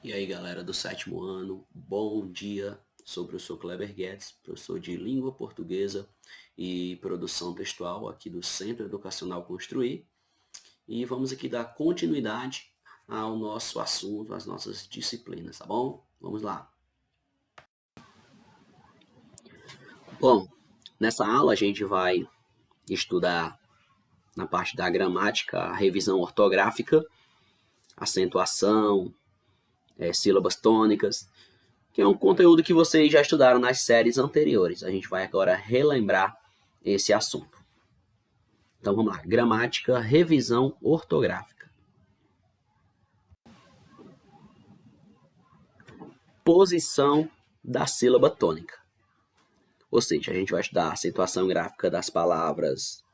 E aí, galera do sétimo ano, bom dia. Sou o professor Kleber Guedes, professor de língua portuguesa e produção textual aqui do Centro Educacional Construir. E vamos aqui dar continuidade ao nosso assunto, às nossas disciplinas, tá bom? Vamos lá. Bom, nessa aula a gente vai estudar na parte da gramática, a revisão ortográfica, acentuação, sílabas tônicas, que é um conteúdo que vocês já estudaram nas séries anteriores. A gente vai agora relembrar esse assunto. Então vamos lá, gramática, revisão ortográfica. Posição da sílaba tônica. Ou seja, a gente vai estudar a acentuação gráfica das palavras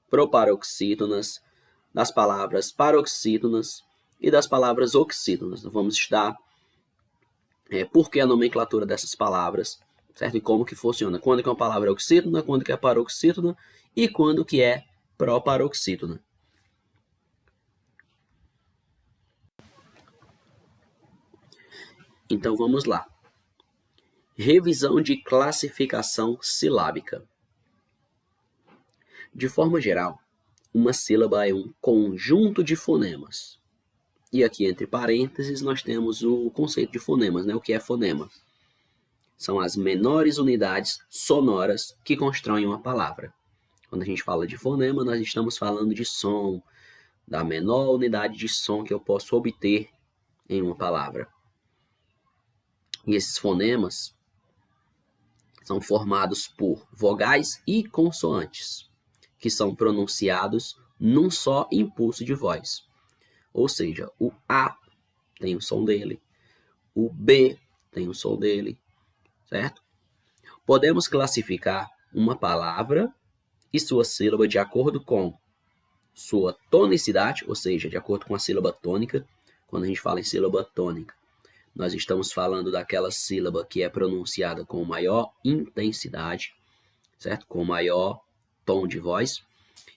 proparoxítonas, das palavras paroxítonas e das palavras oxítonas. Então, vamos estudar por que a nomenclatura dessas palavras, certo? E como que funciona. Quando que uma palavra é oxítona, quando que é paroxítona e quando que é proparoxítona. Então vamos lá. Revisão de classificação silábica. De forma geral, uma sílaba é um conjunto de fonemas. E aqui entre parênteses nós temos o conceito de fonemas, né? O que é fonema? São as menores unidades sonoras que constroem uma palavra. Quando a gente fala de fonema, nós estamos falando de som, da menor unidade de som que eu posso obter em uma palavra. E esses fonemas são formados por vogais e consoantes, que são pronunciados num só impulso de voz. Ou seja, o A tem o som dele, o B tem o som dele, certo? Podemos classificar uma palavra e sua sílaba de acordo com sua tonicidade, ou seja, de acordo com a sílaba tônica. Quando a gente fala em sílaba tônica, nós estamos falando daquela sílaba que é pronunciada com maior intensidade, certo? Com maior tom de voz.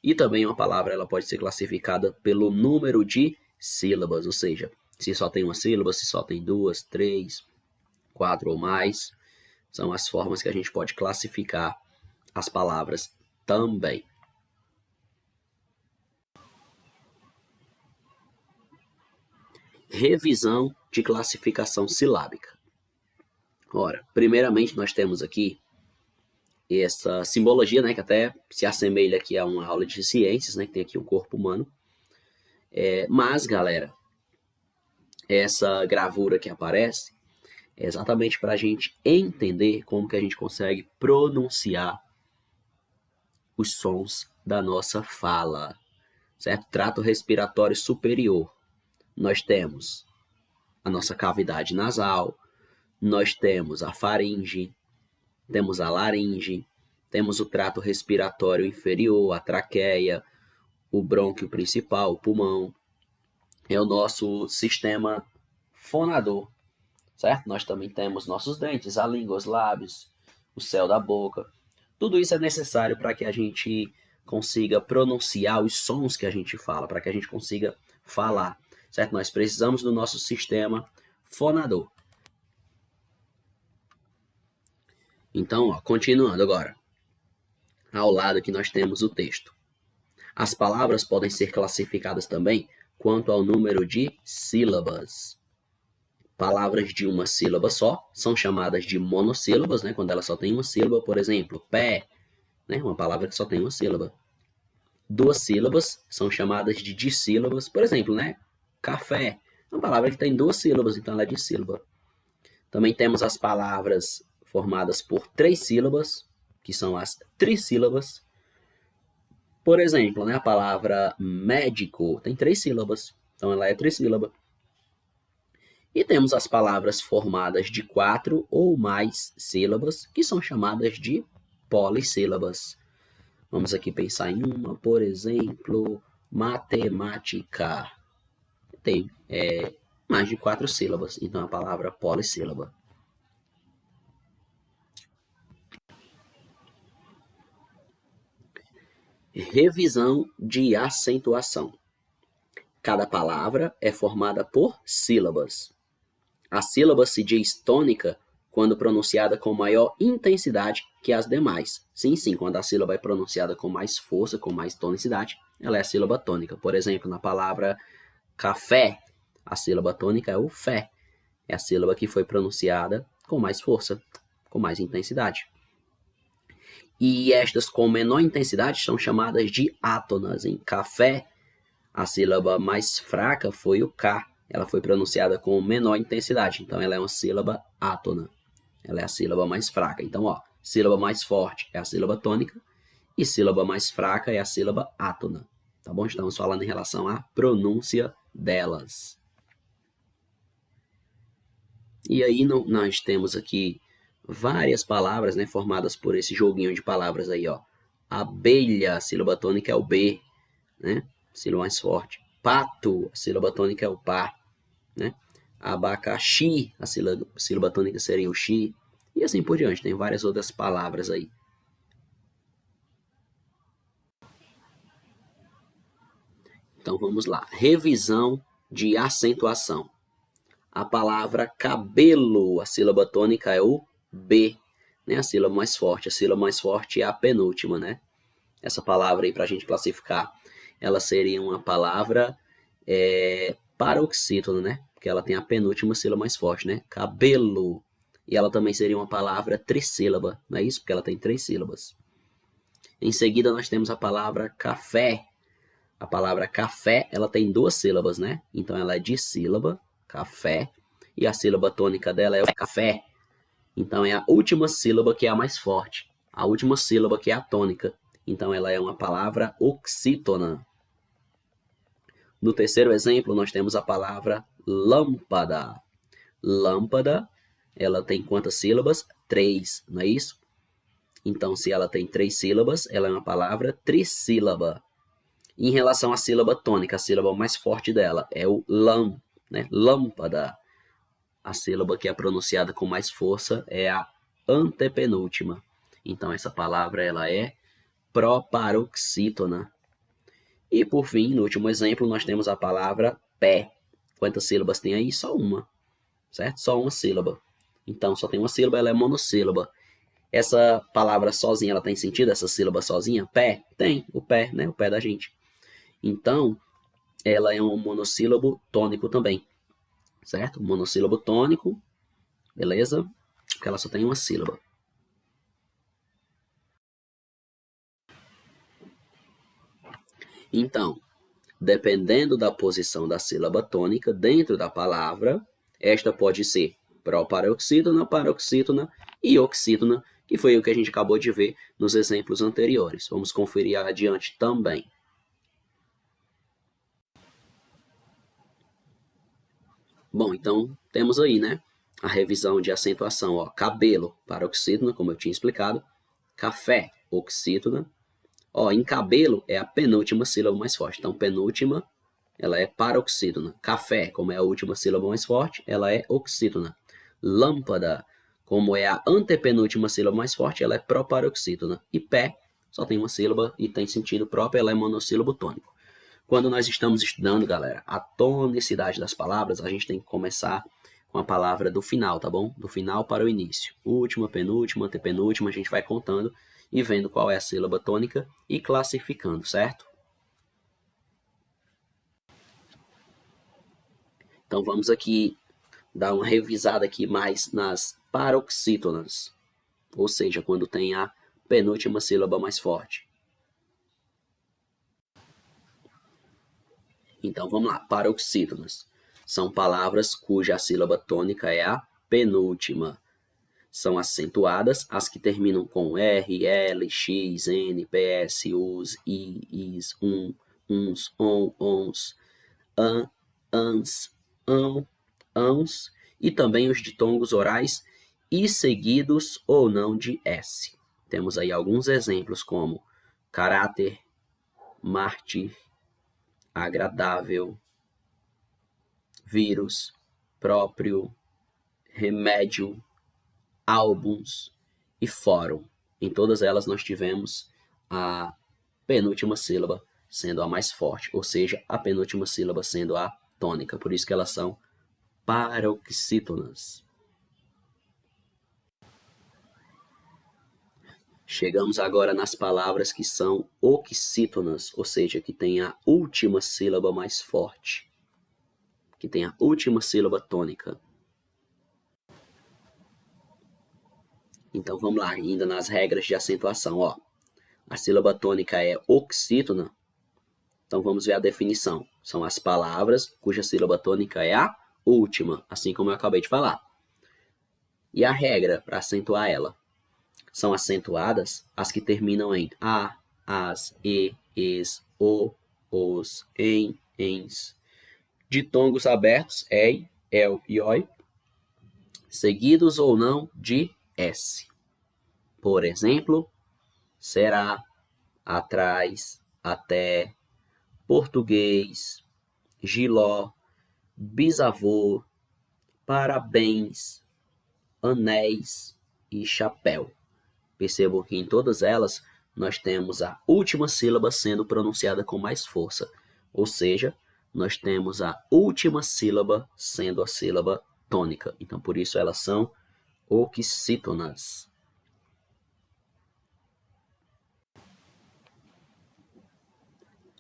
E também uma palavra ela pode ser classificada pelo número de sílabas, ou seja, se só tem uma sílaba, se só tem duas, três, quatro ou mais. São as formas que a gente pode classificar as palavras também. Revisão de classificação silábica. Ora, primeiramente nós temos aqui essa simbologia, né, que até se assemelha aqui a uma aula de ciências, né, que tem aqui o corpo humano. Mas, galera, essa gravura que aparece é exatamente para a gente entender como que a gente consegue pronunciar os sons da nossa fala, certo? Trato respiratório superior. Nós temos a nossa cavidade nasal, nós temos a faringe, temos a laringe, temos o trato respiratório inferior, a traqueia, o brônquio principal, o pulmão. É o nosso sistema fonador, certo? Nós também temos nossos dentes, a língua, os lábios, o céu da boca. Tudo isso é necessário para que a gente consiga pronunciar os sons que a gente fala, para que a gente consiga falar, certo? Nós precisamos do nosso sistema fonador. Então, ó, continuando agora. Ao lado aqui nós temos o texto. As palavras podem ser classificadas também quanto ao número de sílabas. Palavras de uma sílaba só são chamadas de monossílabas, né? Quando ela só tem uma sílaba, por exemplo, pé, né? Uma palavra que só tem uma sílaba. Duas sílabas são chamadas de dissílabas, por exemplo, né? Café, uma palavra que tem duas sílabas, então ela é dissílaba. Também temos as palavras formadas por três sílabas, que são as trissílabas. Por exemplo, né, a palavra médico tem três sílabas, então ela é trissílaba. E temos as palavras formadas de quatro ou mais sílabas, que são chamadas de polissílabas. Vamos aqui pensar em uma, por exemplo, matemática. Tem mais de quatro sílabas, então a palavra polissílaba. Revisão de acentuação. Cada palavra é formada por sílabas. A sílaba se diz tônica quando pronunciada com maior intensidade que as demais. Sim, sim, quando a sílaba é pronunciada com mais força, com mais tonicidade, ela é a sílaba tônica. Por exemplo, na palavra café, a sílaba tônica é o fé. É a sílaba que foi pronunciada com mais força, com mais intensidade. E estas com menor intensidade são chamadas de átonas. Em café, a sílaba mais fraca foi o K. Ela foi pronunciada com menor intensidade, então ela é uma sílaba átona. Ela é a sílaba mais fraca. Então, ó, sílaba mais forte é a sílaba tônica e sílaba mais fraca é a sílaba átona. Tá bom? Estamos falando em relação à pronúncia delas. E aí nós temos aqui várias palavras, né, formadas por esse joguinho de palavras aí, ó. Abelha, a sílaba tônica é o B, né? Sílaba mais forte. Pato, a sílaba tônica é o Pá, né? Abacaxi, a sílaba tônica seria o Xi. E assim por diante, tem várias outras palavras aí. Então vamos lá. Revisão de acentuação. A palavra cabelo, a sílaba tônica é o B, né? A sílaba mais forte. A sílaba mais forte é a penúltima, né? Essa palavra aí para a gente classificar, ela seria uma palavra paroxítona, né? Porque ela tem a penúltima sílaba mais forte, né? Cabelo. E ela também seria uma palavra trissílaba, não é isso? Porque ela tem 3 sílabas. Em seguida, nós temos a palavra café. A palavra café, ela tem 2 sílabas, né? Então, ela é dissílaba, café, e a sílaba tônica dela é o café. Então, é a última sílaba que é a mais forte. A última sílaba que é a tônica. Então, ela é uma palavra oxítona. No terceiro exemplo, nós temos a palavra lâmpada. Lâmpada, ela tem quantas sílabas? 3, não é isso? Então, se ela tem 3 sílabas, ela é uma palavra trissílaba. Em relação à sílaba tônica, a sílaba mais forte dela é o lam, né? Lâmpada. A sílaba que é pronunciada com mais força é a antepenúltima. Então, essa palavra ela é proparoxítona. E, por fim, no último exemplo, nós temos a palavra pé. Quantas sílabas tem aí? Só uma, certo? Só uma sílaba. Então, só tem uma sílaba, ela é monossílaba. Essa palavra sozinha, ela tem sentido? Essa sílaba sozinha? Pé? Tem, o pé, né? O pé da gente. Então, ela é um monossílabo tônico também, certo? Monossílabo tônico, beleza? Porque ela só tem uma sílaba. Então, dependendo da posição da sílaba tônica dentro da palavra, esta pode ser proparoxítona, paroxítona e oxítona, que foi o que a gente acabou de ver nos exemplos anteriores. Vamos conferir adiante também. Bom, então temos aí, né, a revisão de acentuação, ó, cabelo, paroxítona, como eu tinha explicado, café, oxítona. Ó, em cabelo é a penúltima sílaba mais forte, então penúltima, ela é paroxítona. Café, como é a última sílaba mais forte, ela é oxítona. Lâmpada, como é a antepenúltima sílaba mais forte, ela é proparoxítona. E pé, só tem uma sílaba e tem sentido próprio, ela é monossílabo tônico. Quando nós estamos estudando, galera, a tonicidade das palavras, a gente tem que começar com a palavra do final, tá bom? Do final para o início. Última, penúltima, antepenúltima, a gente vai contando e vendo qual é a sílaba tônica e classificando, certo? Então vamos aqui dar uma revisada aqui mais nas paroxítonas, ou seja, quando tem a penúltima sílaba mais forte. Então vamos lá, paroxítonas. São palavras cuja sílaba tônica é a penúltima. São acentuadas as que terminam com R, L, X, N, PS, US, I, IS, uns, ons, an, ans, ãos, e também os ditongos orais e seguidos ou não de S. Temos aí alguns exemplos como caráter, mártir, agradável, vírus, próprio, remédio, álbuns e fórum. Em todas elas nós tivemos a penúltima sílaba sendo a mais forte, ou seja, a penúltima sílaba sendo a tônica. Por isso que elas são proparoxítonas. Chegamos agora nas palavras que são oxítonas, ou seja, que tem a última sílaba mais forte, que tem a última sílaba tônica. Então vamos lá, ainda nas regras de acentuação, ó. A sílaba tônica é oxítona. Então vamos ver a definição. São as palavras cuja sílaba tônica é a última, assim como eu acabei de falar. E a regra para acentuar ela? São acentuadas as que terminam em a, as, e, es, o, os, em, ens. Ditongos abertos, ei, el e oi, seguidos ou não de s. Por exemplo, será, atrás, até, português, giló, bisavô, parabéns, anéis e chapéu. Percebam que em todas elas nós temos a última sílaba sendo pronunciada com mais força, ou seja, nós temos a última sílaba sendo a sílaba tônica. Então, por isso elas são oxítonas.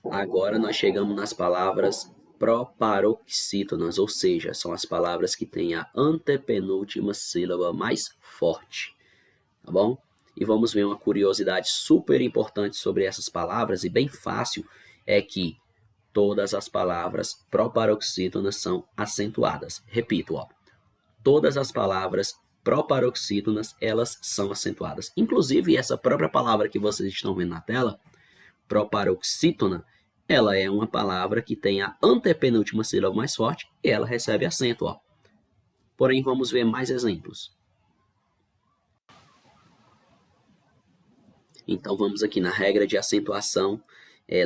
Agora nós chegamos nas palavras proparoxítonas, ou seja, são as palavras que têm a antepenúltima sílaba mais forte, tá bom? E vamos ver uma curiosidade super importante sobre essas palavras, e bem fácil, é que todas as palavras proparoxítonas são acentuadas. Repito, ó, todas as palavras proparoxítonas, elas são acentuadas. Inclusive, essa própria palavra que vocês estão vendo na tela, proparoxítona, ela é uma palavra que tem a antepenúltima sílaba mais forte e ela recebe acento, ó. Porém, vamos ver mais exemplos. Então, vamos aqui na regra de acentuação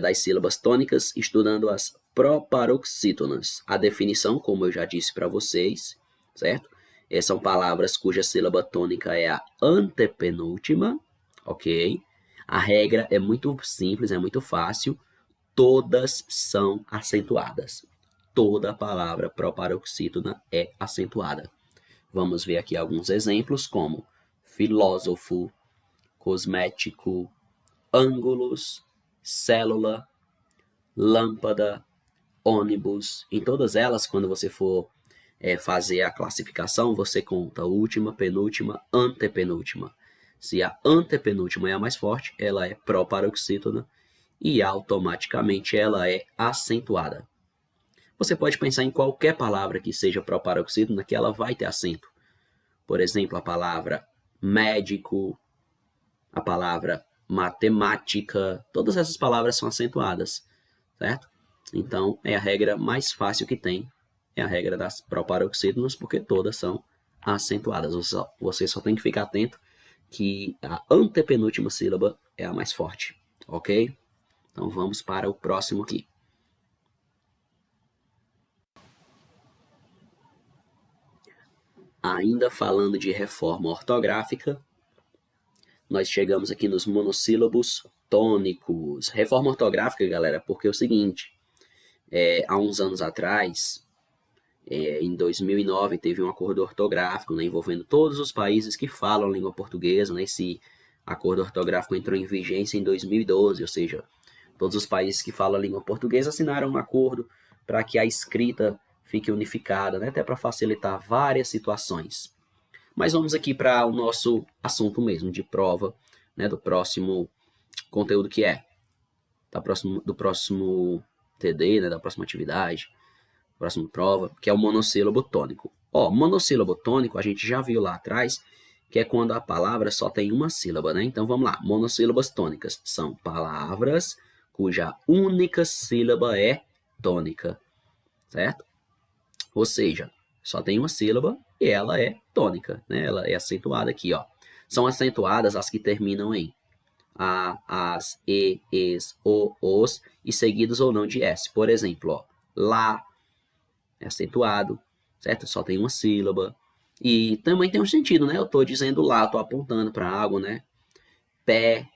das sílabas tônicas, estudando as proparoxítonas. A definição, como eu já disse para vocês, certo? São palavras cuja sílaba tônica é a antepenúltima, ok? A regra é muito simples, é muito fácil. Todas são acentuadas. Toda palavra proparoxítona é acentuada. Vamos ver aqui alguns exemplos, como filósofo, cosmético, ângulos, célula, lâmpada, ônibus. Em todas elas, quando você for fazer a classificação, você conta última, penúltima, antepenúltima. Se a antepenúltima é a mais forte, ela é proparoxítona e automaticamente ela é acentuada. Você pode pensar em qualquer palavra que seja proparoxítona que ela vai ter acento. Por exemplo, a palavra médico, a palavra matemática, todas essas palavras são acentuadas, certo? Então, é a regra mais fácil que tem, é a regra das proparoxítonas, porque todas são acentuadas. Você só tem que ficar atento que a antepenúltima sílaba é a mais forte, ok? Então, vamos para o próximo aqui. Ainda falando de reforma ortográfica, nós chegamos aqui nos monossílabos tônicos. Reforma ortográfica, galera, porque é o seguinte, há uns anos atrás, em 2009, teve um acordo ortográfico, né, envolvendo todos os países que falam língua portuguesa, né? Esse acordo ortográfico entrou em vigência em 2012, ou seja, todos os países que falam a língua portuguesa assinaram um acordo para que a escrita fique unificada, né, até para facilitar várias situações. Mas vamos aqui para o nosso assunto mesmo, de prova, né, do próximo conteúdo que é, do próximo TD, né, da próxima atividade, próxima prova, que é o monossílabo tônico. Ó, monossílabo tônico a gente já viu lá atrás, que é quando a palavra só tem uma sílaba, né? Então vamos lá, monossílabas tônicas são palavras cuja única sílaba é tônica, certo? Ou seja, só tem uma sílaba e ela é tônica, né? Ela é acentuada aqui, ó. São acentuadas as que terminam em a, as, e, es, o, os e seguidos ou não de s. Por exemplo, ó, lá é acentuado, certo? Só tem uma sílaba. E também tem um sentido, né? Eu estou dizendo lá, estou apontando para algo, né? Pé,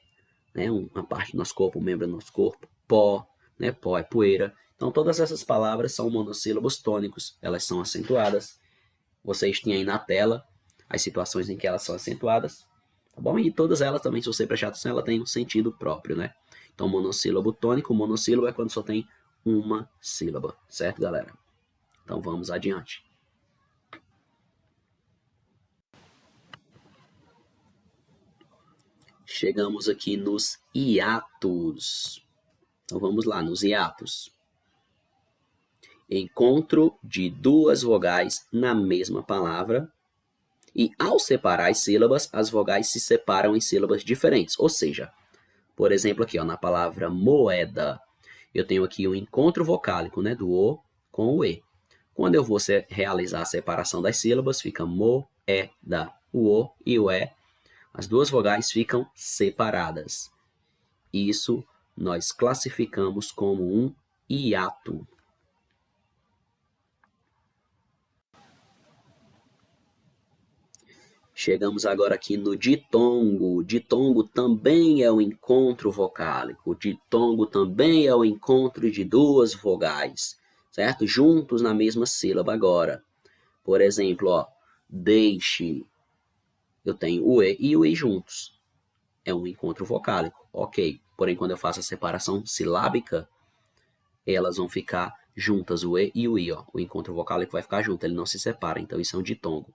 né? Uma parte do nosso corpo, um membro do nosso corpo. Pó, né? Pó é poeira. Então, todas essas palavras são monossílabos tônicos, elas são acentuadas. Vocês têm aí na tela as situações em que elas são acentuadas, tá bom? E todas elas também, se você prestar atenção, ela tem um sentido próprio, né? Então, monossílabo tônico, monossílabo é quando só tem uma sílaba, certo, galera? Então, vamos adiante. Chegamos aqui nos hiatos. Então, vamos lá, nos hiatos. Encontro de duas vogais na mesma palavra e, ao separar as sílabas, as vogais se separam em sílabas diferentes. Ou seja, por exemplo, aqui ó, na palavra moeda, eu tenho aqui um encontro vocálico, né, do O com o E. Quando eu vou realizar a separação das sílabas, fica moeda. O O e o E, as duas vogais ficam separadas. Isso nós classificamos como um hiato. Chegamos agora aqui no ditongo. Ditongo também é um encontro vocálico. Ditongo também é o encontro de duas vogais, certo? Juntos na mesma sílaba agora. Por exemplo, ó, deixe. Eu tenho o E e o I juntos. É um encontro vocálico, ok. Porém, quando eu faço a separação silábica, elas vão ficar juntas, o E e o I. Ó. O encontro vocálico vai ficar junto, ele não se separa. Então, isso é um ditongo.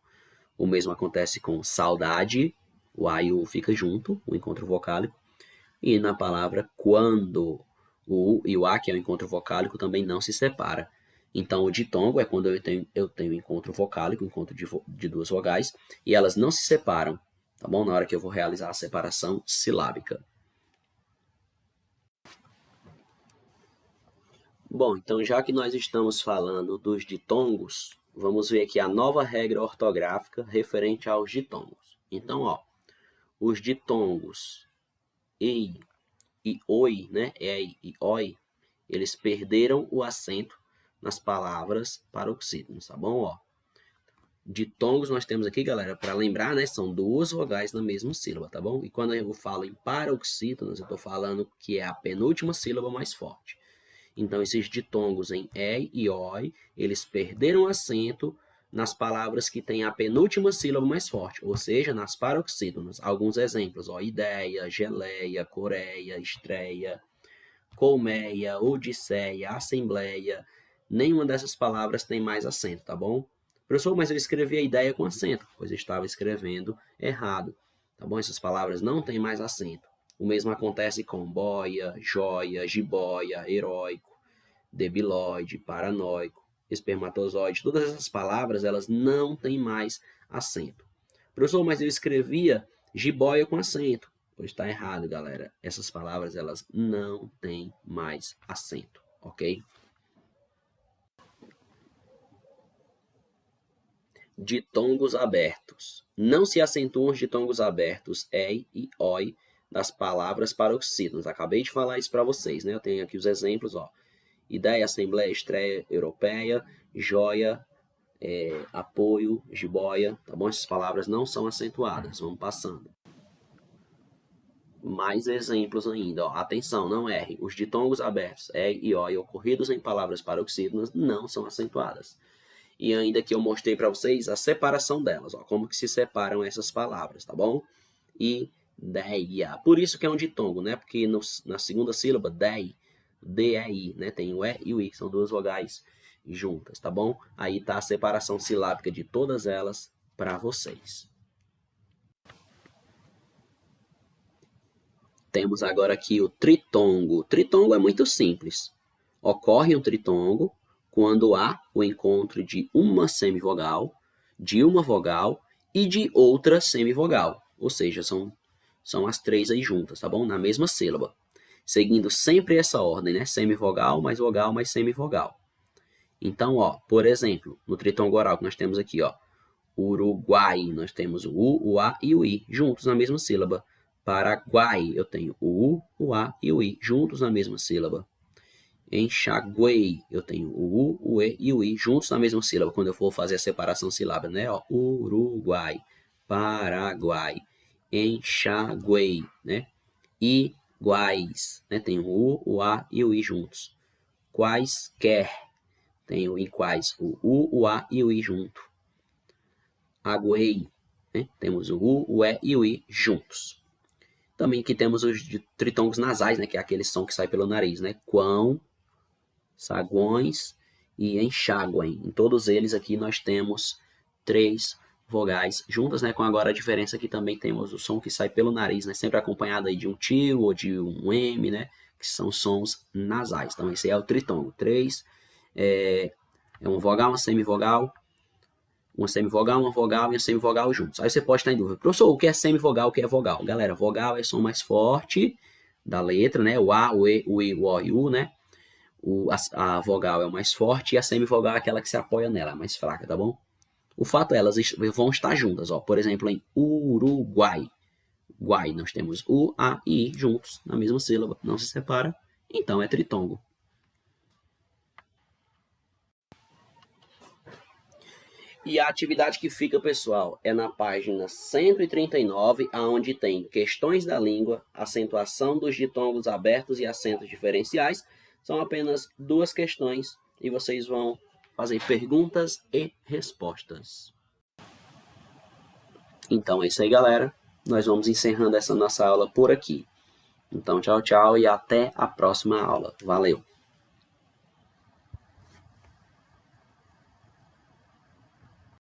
O mesmo acontece com saudade, o A e o U fica junto, o encontro vocálico. E na palavra quando, o U e o A, que é o encontro vocálico, também não se separa. Então, o ditongo é quando eu tenho encontro vocálico, encontro de duas vogais, e elas não se separam, tá bom? Na hora que eu vou realizar a separação silábica. Bom, então já que nós estamos falando dos ditongos, vamos ver aqui a nova regra ortográfica referente aos ditongos. Então, ó, os ditongos ei e oi, né, ei e oi, eles perderam o acento nas palavras paroxítonas, tá bom? Ó, ditongos nós temos aqui, galera, para lembrar, né, são duas vogais na mesma sílaba, tá bom? E quando eu falo em paroxítonas, eu estou falando que é a penúltima sílaba mais forte. Então, esses ditongos em e e oi, eles perderam acento nas palavras que têm a penúltima sílaba mais forte, ou seja, nas paroxítonas. Alguns exemplos, ó, ideia, geleia, coreia, estreia, colmeia, odisseia, assembleia. Nenhuma dessas palavras tem mais acento, tá bom? Professor, mas eu escrevi a ideia com acento, pois eu estava escrevendo errado, tá bom? Essas palavras não têm mais acento. O mesmo acontece com boia, joia, jiboia, heróico, debilóide, paranoico, espermatozoide. Todas essas palavras, elas não têm mais acento. Professor, mas eu escrevia jiboia com acento. Pois está errado, galera. Essas palavras, elas não têm mais acento, ok? Ditongos abertos. Não se acentuam os ditongos abertos ei e oi das palavras paroxítonas. Acabei de falar isso para vocês, né? Eu tenho aqui os exemplos, ó. Ideia, Assembleia, Estreia Europeia, Joia, apoio, jiboia, tá bom? Essas palavras não são acentuadas, vamos passando. Mais exemplos ainda, ó. Atenção, não erre. Os ditongos abertos, e oi, ocorridos em palavras paroxítonas, não são acentuadas. E ainda que eu mostrei para vocês a separação delas, ó, como que se separam essas palavras, tá bom? Ideia. Por isso que é um ditongo, né? Porque na segunda sílaba, dei, D-E-I, né? Tem o E e o I, são duas vogais juntas, tá bom? Aí tá a separação silábica de todas elas para vocês. Temos agora aqui o tritongo. O tritongo é muito simples. Ocorre um tritongo quando há o encontro de uma semivogal, de uma vogal e de outra semivogal. Ou seja, são as três aí juntas, tá bom? Na mesma sílaba. Seguindo sempre essa ordem, né? Semivogal mais semivogal. Então, ó, por exemplo, no tritongo oral que nós temos aqui, ó, Uruguai, nós temos o U, o A e o I juntos na mesma sílaba. Paraguai, eu tenho o U, o A e o I juntos na mesma sílaba. Enxaguei, eu tenho o U, o E e o I juntos na mesma sílaba, quando eu for fazer a separação silábica, né? Ó, Uruguai, Paraguai, enxaguei, né? Iguais, né? Tem o U, o A e o I juntos. quaisquer. Tem o em quais, o U, o A e o I junto. Aguei, né? Temos o U, o E e o I juntos. Também aqui temos os tritongos nasais, né? Que é aquele som que sai pelo nariz, né? Quão, saguões e enxáguem. Em todos eles aqui nós temos 3 vogais juntas, né? Com agora a diferença que também temos o som que sai pelo nariz, né? Sempre acompanhado aí de um tio ou de um M, né? Que são sons nasais. Então esse é o tritongo. 3 é um vogal, uma semivogal, uma semivogal, uma vogal e uma semivogal juntos. Aí você pode estar em dúvida, professor, o que é semivogal, o que é vogal? Galera, vogal é som mais forte da letra, né? O A, o E, o I, o O e o U, né? A vogal é o mais forte e a semivogal é aquela que se apoia nela, é mais fraca, tá bom? O fato é, elas vão estar juntas, ó. Por exemplo, em Uruguai. Guai, nós temos U, A e I juntos, na mesma sílaba, não se separa, então é tritongo. E a atividade que fica, pessoal, é na página 139, aonde tem questões da língua, acentuação dos ditongos abertos e acentos diferenciais. São apenas 2 questões e vocês vão fazer perguntas e respostas. Então é isso aí, galera. Nós vamos encerrando essa nossa aula por aqui. Então, tchau, tchau e até a próxima aula. Valeu!